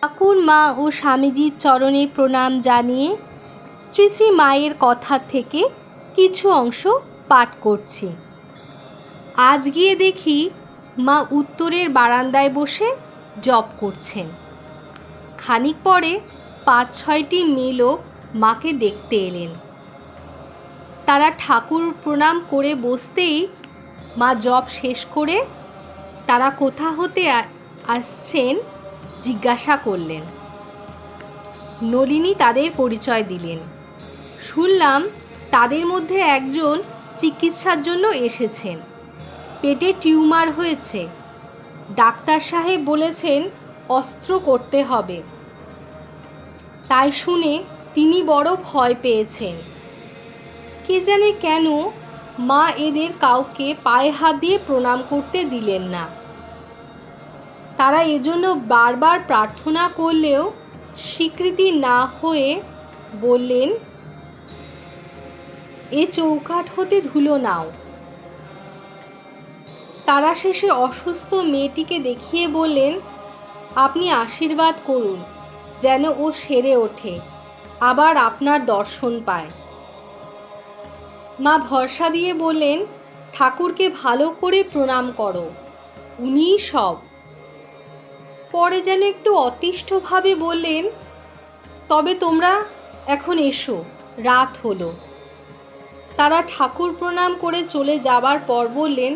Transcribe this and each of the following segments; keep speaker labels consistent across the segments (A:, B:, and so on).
A: ঠাকুর মা ও স্বামীজির চরণে প্রণাম জানিয়ে শ্রী শ্রী মায়ের কথা থেকে কিছু অংশ পাঠ করছি। আজ গিয়ে দেখি মা উত্তরের বারান্দায় বসে জপ করছেন। খানিক পরে ৫-৬টি মেয়ে লোক মাকে দেখতে এলেন। তারা ঠাকুর প্রণাম করে বসতেই মা জপ শেষ করে তারা কোথা হতে আসছেন জিজ্ঞাসা করলেন। নলিনী তাদের পরিচয় দিলেন। শুনলাম তাদের মধ্যে একজন চিকিৎসার জন্য এসেছেন। পেটে টিউমার হয়েছে, ডাক্তার সাহেব বলেছেন অস্ত্র করতে হবে। তাই শুনে তিনি বড় ভয় পেয়েছেন। কে জানে কেন মা এদের কাউকে পায়ে হাত দিয়ে প্রণাম করতে দিলেন না। তারা এজন্য বারবার প্রার্থনা করলেও স্বীকৃতি না হয়ে বললেন, এ চৌকাঠ হতে ধুলো নাও। তারা শেষে অসুস্থ মেয়েটিকে দেখিয়ে বললেন, আপনি আশীর্বাদ করুন যেন ও সেরে ওঠে, আবার আপনার দর্শন পায়। মা ভরসা দিয়ে বললেন, ঠাকুরকে ভালো করে প্রণাম করো, উনিই সব। পরে যেন একটু অতিষ্ঠভাবে বললেন, তবে তোমরা এখন এসো, রাত হলো। তারা ঠাকুর প্রণাম করে চলে যাবার পর বললেন,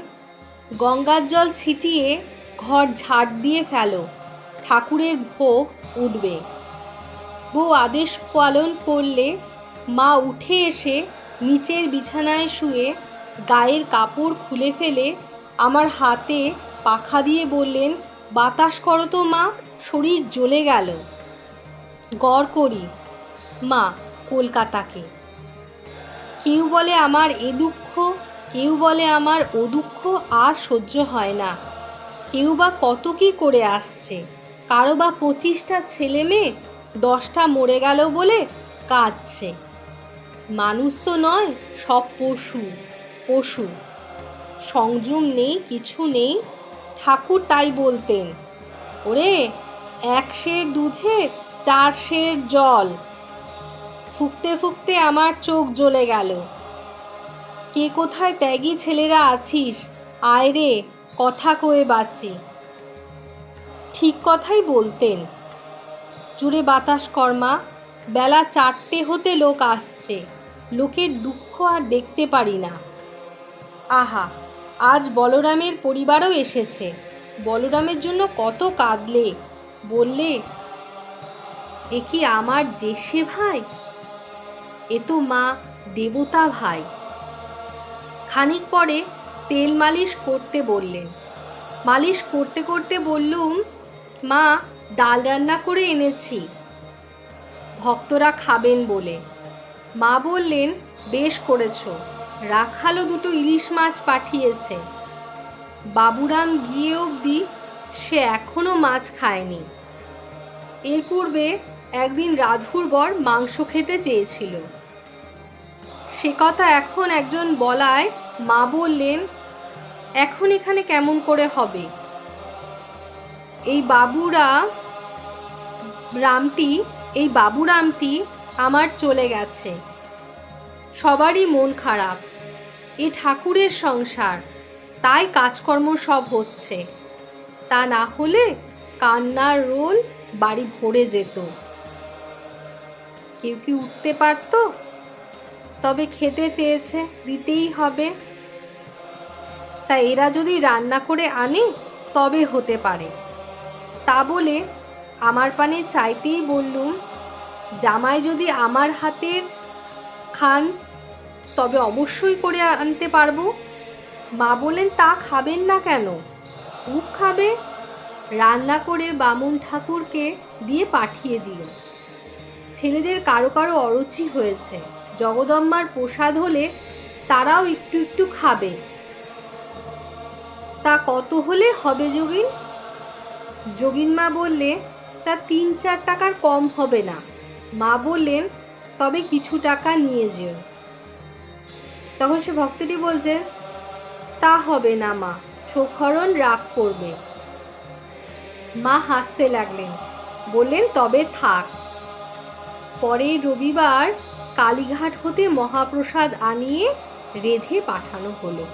A: গঙ্গার জল ছিটিয়ে ঘর ঝাড় দিয়ে ফেলো, ঠাকুরের ভোগ উঠবে। বউ আদেশ পালন করলে মা উঠে এসে নিচের বিছানায় শুয়ে গায়ের কাপড় খুলে ফেলে আমার হাতে পাখা দিয়ে বললেন, বাতাস করো তো মা, শরীর জ্বলে গেল। গড় করি মা কলকাতাকে। কেউ বলে আমার এ দুঃখ, কেউ বলে আমার ও দুঃখ আর সহ্য হয় না। কেউ বা কত কি করে আসছে, কারো বা 25টা ছেলে মেয়ে, 10টা মরে গেল বলে কাঁদছে। মানুষ তো নয়, সব পশু পশু। সংযম নেই, কিছু নেই। ঠাকুর তাই বলতেন, ওরে 1 সের দুধে 4 সের জল। ফুঁকতে ফুঁকতে আমার চোখ জ্বলে গেল। কে কোথায় ত্যাগী ছেলেরা আছিস, আয় রে কথা কয়ে বাঁচি। ঠিক কথাই বলতেন। জোরে বাতাস কর্মা, বেলা 4টে হতে লোক আসছে, লোকের দুঃখ আর দেখতে পারি না। আহা, আজ বলরামের পরিবারও এসেছে। বলরামের জন্য কত কাঁদলে, বললে, এ কি আমার জেসে ভাই, এ তো মা দেবতা ভাই। খানিক পরে তেল মালিশ করতে বললেন। মালিশ করতে করতে বললুম, মা ডাল রান্না করে এনেছি, ভক্তরা খাবেন বলে। মা বললেন, বেশ করেছ, রাখালও 2টো ইলিশ মাছ পাঠিয়েছে। বাবুরাম গিয়ে অবধি সে এখনো মাছ খায়নি। এর পূর্বে একদিন রাধুর বর মাংস খেতে চেয়েছিল। সে কথা এখন একজন বলায় মা বললেন, এখন এখানে কেমন করে হবে। এই বাবুরামটি আমার চলে গেছে। সবারই মন খারাপ। এ ঠাকুরের সংসার, তাই কাজকর্ম সব হচ্ছে। তা না হলে কান্নার রোল বাড়ি ভরে যেত। কেউ কি উঠতে পারত? তবে খেতে চেয়েছে, দিতেই হবে। তা এরা যদি রান্না করে আনে তবে হতে পারে। তা বলে আমার পানে চাইতেই বললুম, জামাই যদি আমার হাতের খান তবে অবশ্যই করে আনতে পারবো। মা বলেন, তা খাবেন না কেন? খুব খাবে। রান্না করে বামুন ঠাকুরকে দিয়ে পাঠিয়ে দিও। ছেলেদের কারো কারো অরুচি হয়েছে, জগদম্বার প্রসাদ হলে তারাও একটু একটু খাবে। তা কত হলে হবে যোগিন? যোগিন মা বললে, তা 3-4 টাকার কম হবে না। মা বললেন, তবে কিছু টাকা নিয়ে যেও। তখন সে ভক্তটি বলছে, তা হবে না মা, সুখরণ রাগ করবে। মা হাসতে লাগলেন। বললেন তবে থাক। পরের রবিবার কালীঘাট হতে মহাপ্রসাদ আনিয়ে রেঁধে পাঠানো হলো।